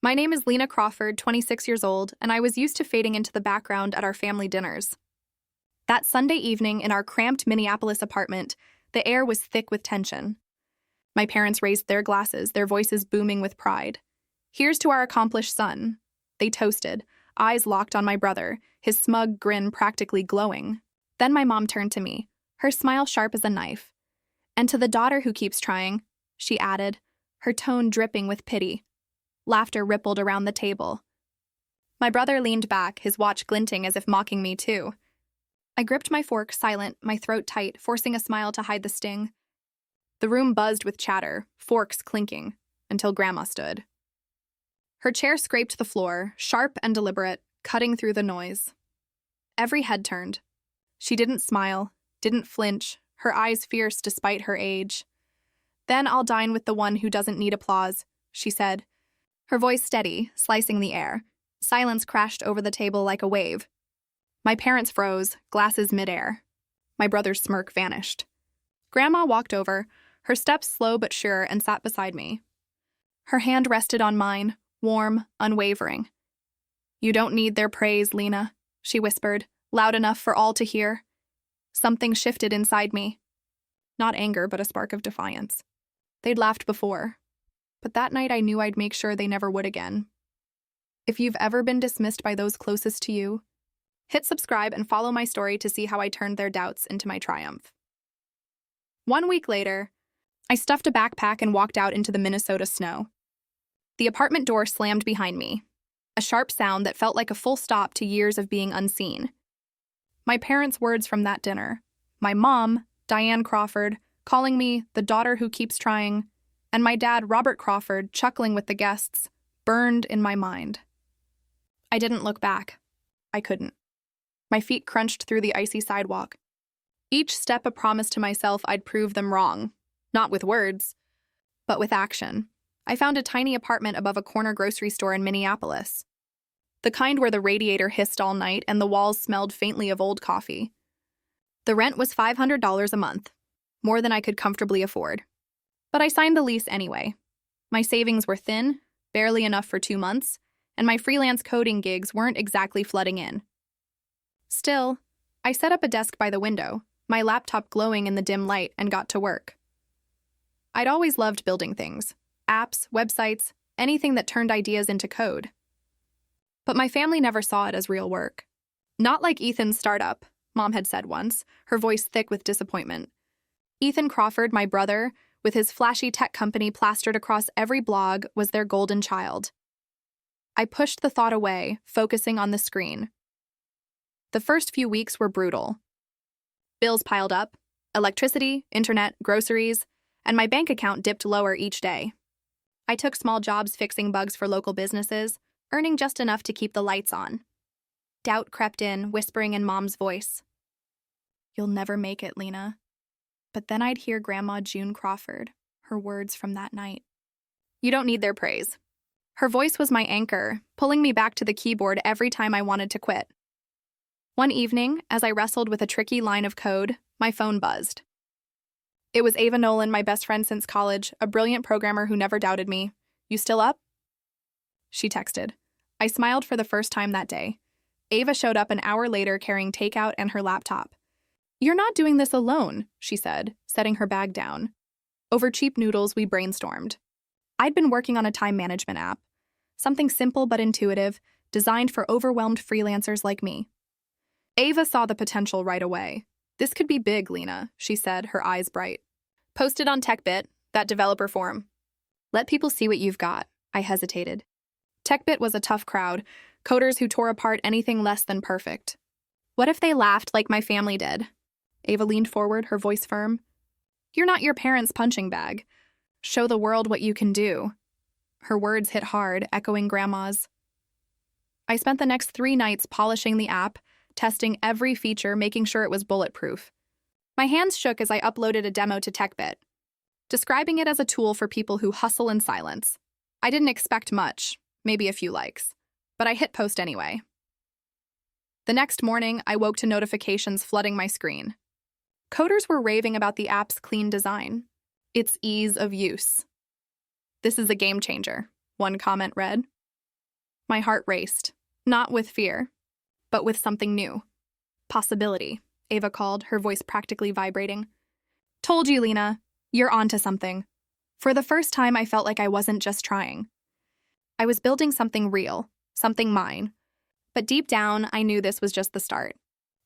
My name is Lena Crawford, 26 years old, and I was used to fading into the background at our family dinners. That Sunday evening in our cramped Minneapolis apartment, the air was thick with tension. My parents raised their glasses, their voices booming with pride. "Here's to our accomplished son." They toasted, eyes locked on my brother, his smug grin practically glowing. Then my mom turned to me, her smile sharp as a knife. "And to the daughter who keeps trying," she added, her tone dripping with pity. Laughter rippled around the table. My brother leaned back, his watch glinting as if mocking me too. I gripped my fork, silent, my throat tight, forcing a smile to hide the sting. The room buzzed with chatter, forks clinking, until Grandma stood. Her chair scraped the floor, sharp and deliberate, cutting through the noise. Every head turned. She didn't smile, didn't flinch, her eyes fierce despite her age. "Then I'll dine with the one who doesn't need applause," she said, her voice steady, slicing the air. Silence crashed over the table like a wave. My parents froze, glasses midair. My brother's smirk vanished. Grandma walked over, her steps slow but sure, and sat beside me. Her hand rested on mine, warm, unwavering. "You don't need their praise, Lena," she whispered, loud enough for all to hear. Something shifted inside me. Not anger, but a spark of defiance. They'd laughed before, but that night I knew I'd make sure they never would again. If you've ever been dismissed by those closest to you, hit subscribe and follow my story to see how I turned their doubts into my triumph. 1 week later, I stuffed a backpack and walked out into the Minnesota snow. The apartment door slammed behind me, a sharp sound that felt like a full stop to years of being unseen. My parents' words from that dinner, my mom, Diane Crawford, calling me the daughter who keeps trying, and my dad, Robert Crawford, chuckling with the guests, burned in my mind. I didn't look back. I couldn't. My feet crunched through the icy sidewalk. Each step a promise to myself I'd prove them wrong, not with words, but with action. I found a tiny apartment above a corner grocery store in Minneapolis. The kind where the radiator hissed all night and the walls smelled faintly of old coffee. The rent was $500 a month, more than I could comfortably afford. But I signed the lease anyway. My savings were thin, barely enough for 2 months, and my freelance coding gigs weren't exactly flooding in. Still, I set up a desk by the window, my laptop glowing in the dim light, and got to work. I'd always loved building things, apps, websites, anything that turned ideas into code. But my family never saw it as real work. Not like Ethan's startup, Mom had said once, her voice thick with disappointment. Ethan Crawford, my brother, with his flashy tech company plastered across every blog, was their golden child. I pushed the thought away, focusing on the screen. The first few weeks were brutal. Bills piled up, electricity, internet, groceries, and my bank account dipped lower each day. I took small jobs fixing bugs for local businesses, earning just enough to keep the lights on. Doubt crept in, whispering in Mom's voice. "You'll never make it, Lena." But then I'd hear Grandma June Crawford, her words from that night. "You don't need their praise." Her voice was my anchor, pulling me back to the keyboard every time I wanted to quit. One evening, as I wrestled with a tricky line of code, my phone buzzed. It was Ava Nolan, my best friend since college, a brilliant programmer who never doubted me. "You still up?" She texted. I smiled for the first time that day. Ava showed up an hour later carrying takeout and her laptop. "You're not doing this alone," she said, setting her bag down. Over cheap noodles, we brainstormed. I'd been working on a time management app, something simple but intuitive, designed for overwhelmed freelancers like me. Ava saw the potential right away. "This could be big, Lena," she said, her eyes bright. "Post it on TechBit, that developer forum. Let people see what you've got." I hesitated. TechBit was a tough crowd, coders who tore apart anything less than perfect. What if they laughed like my family did? Ava leaned forward, her voice firm. "You're not your parents' punching bag. Show the world what you can do." Her words hit hard, echoing Grandma's. I spent the next 3 nights polishing the app, testing every feature, making sure it was bulletproof. My hands shook as I uploaded a demo to TechBit, describing it as a tool for people who hustle in silence. I didn't expect much, maybe a few likes, but I hit post anyway. The next morning, I woke to notifications flooding my screen. Coders were raving about the app's clean design, its ease of use. "This is a game changer," one comment read. My heart raced, not with fear, but with something new. Possibility, Ava called, her voice practically vibrating. Told you, Lena, you're onto something. For the first time, I felt like I wasn't just trying. I was building something real, something mine. But deep down, I knew this was just the start.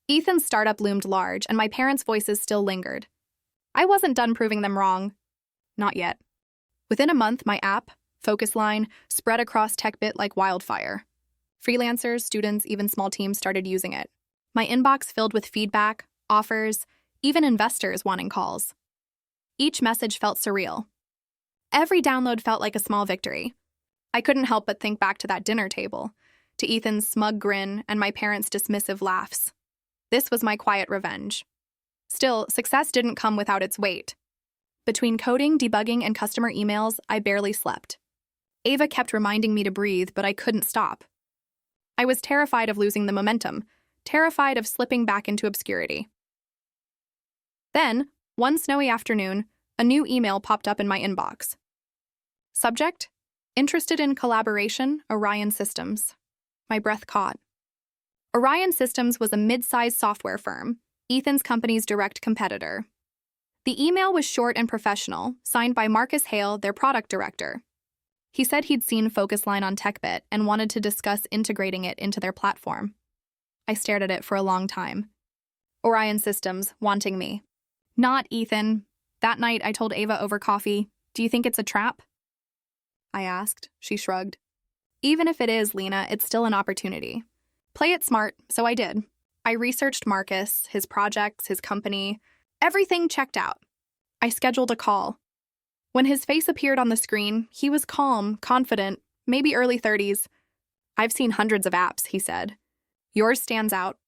Ethan's startup loomed large, and my parents' voices still lingered. I wasn't done proving them wrong. Not yet. Within a month, my app, FocusLine, spread across TechBit like wildfire. Freelancers, students, even small teams started using it. My inbox filled with feedback, offers, even investors wanting calls. Each message felt surreal. Every download felt like a small victory. I couldn't help but think back to that dinner table, to Ethan's smug grin and my parents' dismissive laughs. This was my quiet revenge. Still, success didn't come without its weight. Between coding, debugging, and customer emails, I barely slept. Ava kept reminding me to breathe, but I couldn't stop. I was terrified of losing the momentum, terrified of slipping back into obscurity. Then, one snowy afternoon, a new email popped up in my inbox. Subject: Interested in collaboration, Orion Systems. My breath caught. Orion Systems was a mid-sized software firm, Ethan's company's direct competitor. The email was short and professional, signed by Marcus Hale, their product director. He said he'd seen FocusLine on TechBit and wanted to discuss integrating it into their platform. I stared at it for a long time. Orion Systems, wanting me. Not Ethan. That night, I told Ava over coffee, "Do you think it's a trap?" I asked. She shrugged. "Even if it is, Lena, it's still an opportunity. Play it smart," so I did. I researched Marcus, his projects, his company. Everything checked out. I scheduled a call. When his face appeared on the screen, he was calm, confident, maybe early 30s. "I've seen hundreds of apps," he said. "Yours stands out.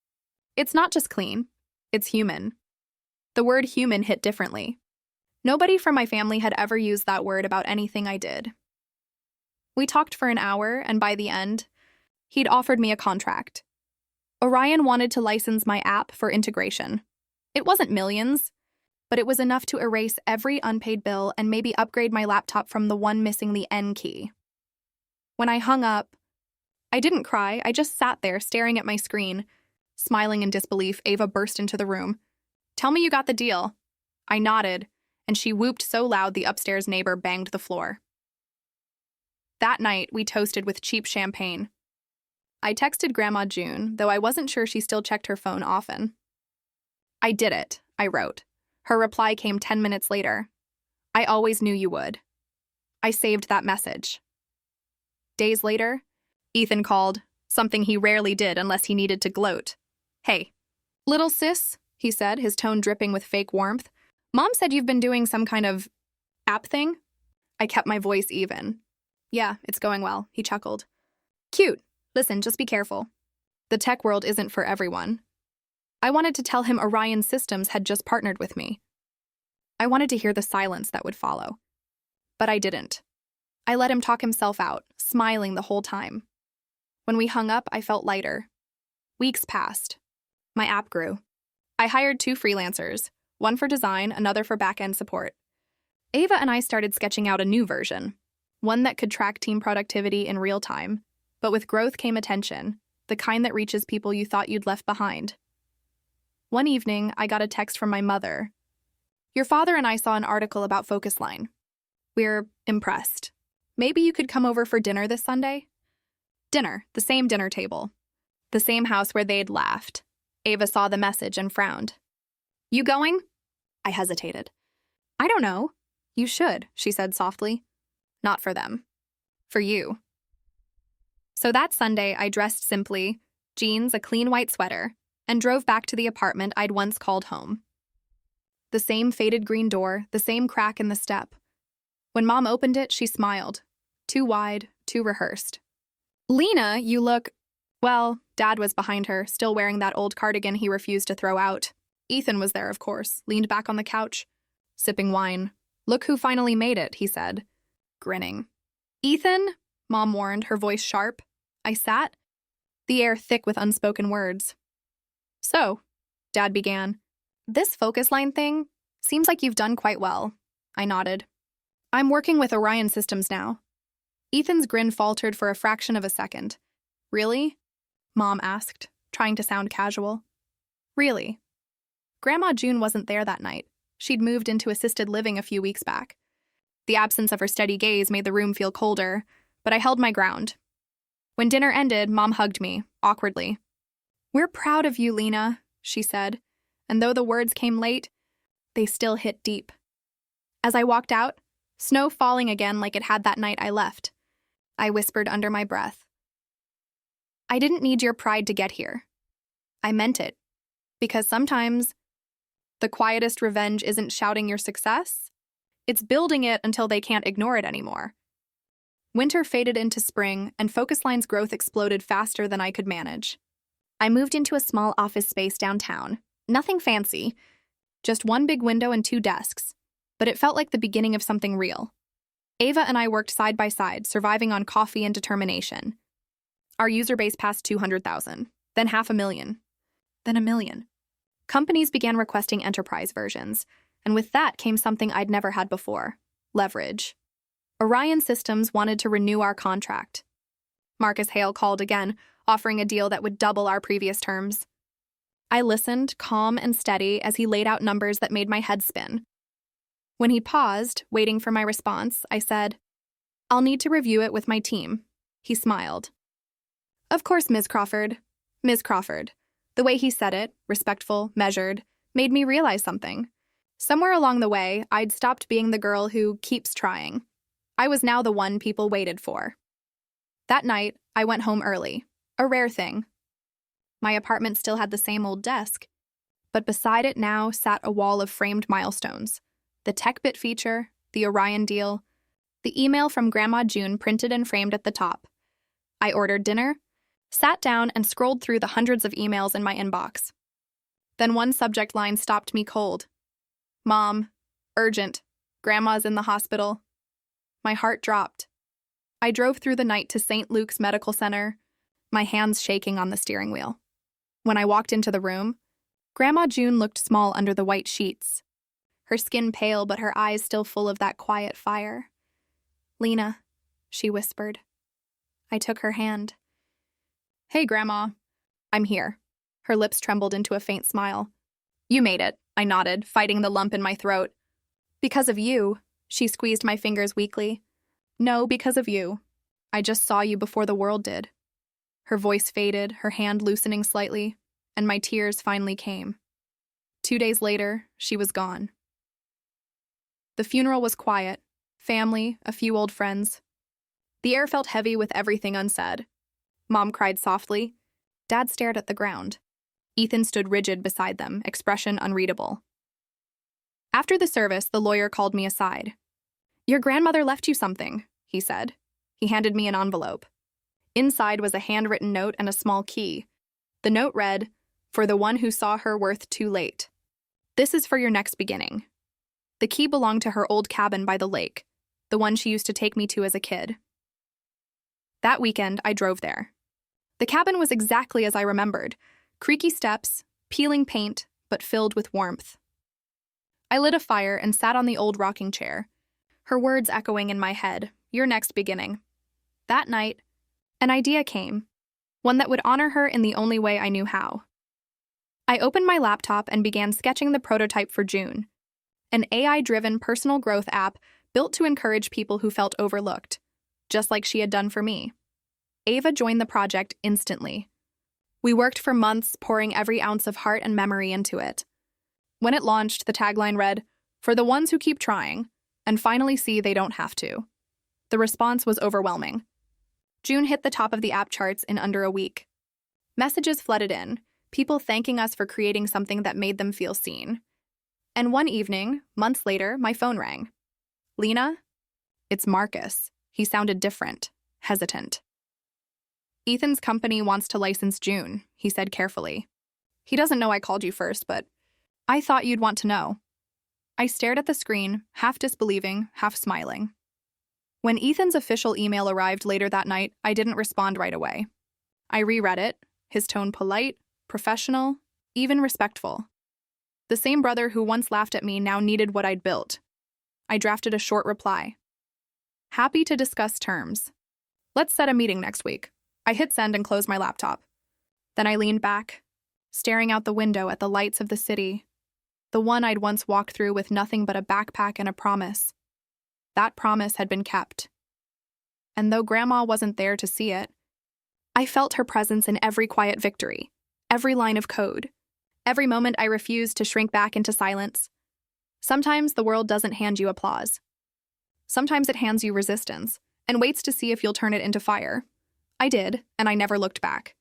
It's not just clean, it's human." The word human hit differently. Nobody from my family had ever used that word about anything I did. We talked for an hour, and by the end, he'd offered me a contract. Orion wanted to license my app for integration. It wasn't millions, but it was enough to erase every unpaid bill and maybe upgrade my laptop from the one missing the N key. When I hung up, I didn't cry, I just sat there staring at my screen. Smiling in disbelief, Ava burst into the room. "Tell me you got the deal." I nodded, and she whooped so loud the upstairs neighbor banged the floor. That night, we toasted with cheap champagne. I texted Grandma June, though I wasn't sure she still checked her phone often. "I did it," I wrote. Her reply came 10 minutes later. "I always knew you would." I saved that message. Days later, Ethan called, something he rarely did unless he needed to gloat. "Hey, little sis," he said, his tone dripping with fake warmth. "Mom said you've been doing some kind of app thing?" I kept my voice even. "Yeah, it's going well," he chuckled. "Cute. Listen, just be careful. The tech world isn't for everyone." I wanted to tell him Orion Systems had just partnered with me. I wanted to hear the silence that would follow. But I didn't. I let him talk himself out, smiling the whole time. When we hung up, I felt lighter. Weeks passed. My app grew. I hired 2 freelancers, one for design, another for back-end support. Ava and I started sketching out a new version, one that could track team productivity in real time. But with growth came attention, the kind that reaches people you thought you'd left behind. One evening, I got a text from my mother. "Your father and I saw an article about FocusLine. We're impressed. Maybe you could come over for dinner this Sunday?" Dinner, the same dinner table. The same house where they'd laughed. Ava saw the message and frowned. "You going?" I hesitated. "I don't know. You should," she said softly. "Not for them. For you." So that Sunday, I dressed simply, jeans, a clean white sweater, and drove back to the apartment I'd once called home. The same faded green door, the same crack in the step. When Mom opened it, she smiled. Too wide, too rehearsed. "Lena, you look..." Well, Dad was behind her, still wearing that old cardigan he refused to throw out. Ethan was there, of course, leaned back on the couch, sipping wine. "Look who finally made it," he said, grinning. "Ethan?" Mom warned, her voice sharp. I sat, the air thick with unspoken words. "So," Dad began, "this FocusLine thing seems like you've done quite well." I nodded. "I'm working with Orion Systems now." Ethan's grin faltered for a fraction of a second. Really? Mom asked, trying to sound casual. Really? Grandma June wasn't there that night. She'd moved into assisted living a few weeks back. The absence of her steady gaze made the room feel colder, but I held my ground. When dinner ended, Mom hugged me, awkwardly. "We're proud of you, Lena," she said, and though the words came late, they still hit deep. As I walked out, snow falling again like it had that night I left, I whispered under my breath, "I didn't need your pride to get here. I meant it, because sometimes the quietest revenge isn't shouting your success, it's building it until they can't ignore it anymore." Winter faded into spring, and FocusLine's growth exploded faster than I could manage. I moved into a small office space downtown. Nothing fancy, just one big window and 2 desks, but it felt like the beginning of something real. Ava and I worked side by side, surviving on coffee and determination. Our user base passed 200,000, then 500,000, then 1,000,000. Companies began requesting enterprise versions, and with that came something I'd never had before: leverage. Orion Systems wanted to renew our contract. Marcus Hale called again, offering a deal that would double our previous terms. I listened, calm and steady, as he laid out numbers that made my head spin. When he paused, waiting for my response, I said, "I'll need to review it with my team." He smiled. "Of course, Ms. Crawford. Ms. Crawford." The way he said it, respectful, measured, made me realize something. Somewhere along the way, I'd stopped being the girl who keeps trying. I was now the one people waited for. That night, I went home early, a rare thing. My apartment still had the same old desk, but beside it now sat a wall of framed milestones: the TechBit feature, the Orion deal, the email from Grandma June printed and framed at the top. I ordered dinner, sat down, and scrolled through the hundreds of emails in my inbox. Then one subject line stopped me cold. "Mom, urgent, Grandma's in the hospital." My heart dropped. I drove through the night to St. Luke's Medical Center, my hands shaking on the steering wheel. When I walked into the room, Grandma June looked small under the white sheets, her skin pale but her eyes still full of that quiet fire. "Lena," she whispered. I took her hand. "Hey, Grandma. I'm here." Her lips trembled into a faint smile. "You made it," I nodded, fighting the lump in my throat. "Because of you," she squeezed my fingers weakly. "No, because of you. I just saw you before the world did." Her voice faded, her hand loosening slightly, and my tears finally came. 2 days later, she was gone. The funeral was quiet. Family, a few old friends. The air felt heavy with everything unsaid. Mom cried softly. Dad stared at the ground. Ethan stood rigid beside them, expression unreadable. After the service, the lawyer called me aside. "Your grandmother left you something," he said. He handed me an envelope. Inside was a handwritten note and a small key. The note read, "For the one who saw her worth too late. This is for your next beginning." The key belonged to her old cabin by the lake, the one she used to take me to as a kid. That weekend, I drove there. The cabin was exactly as I remembered: creaky steps, peeling paint, but filled with warmth. I lit a fire and sat on the old rocking chair, her words echoing in my head, "Your next beginning." That night, an idea came, one that would honor her in the only way I knew how. I opened my laptop and began sketching the prototype for June, an AI-driven personal growth app built to encourage people who felt overlooked, just like she had done for me. Ava joined the project instantly. We worked for months, pouring every ounce of heart and memory into it. When it launched, the tagline read, "For the ones who keep trying, and finally see they don't have to." The response was overwhelming. June hit the top of the app charts in under a week. Messages flooded in, people thanking us for creating something that made them feel seen. And one evening, months later, my phone rang. "Lena?" "It's Marcus." He sounded different, hesitant. "Ethan's company wants to license June," he said carefully. "He doesn't know I called you first, but I thought you'd want to know." I stared at the screen, half disbelieving, half smiling. When Ethan's official email arrived later that night, I didn't respond right away. I reread it, his tone polite, professional, even respectful. The same brother who once laughed at me now needed what I'd built. I drafted a short reply. "Happy to discuss terms. Let's set a meeting next week. I hit send and closed my laptop. Then I leaned back, staring out the window at the lights of the city, the one I'd once walked through with nothing but a backpack and a promise. That promise had been kept. And though Grandma wasn't there to see it, I felt her presence in every quiet victory, every line of code, every moment I refused to shrink back into silence. Sometimes the world doesn't hand you applause. Sometimes it hands you resistance and waits to see if you'll turn it into fire. I did, and I never looked back.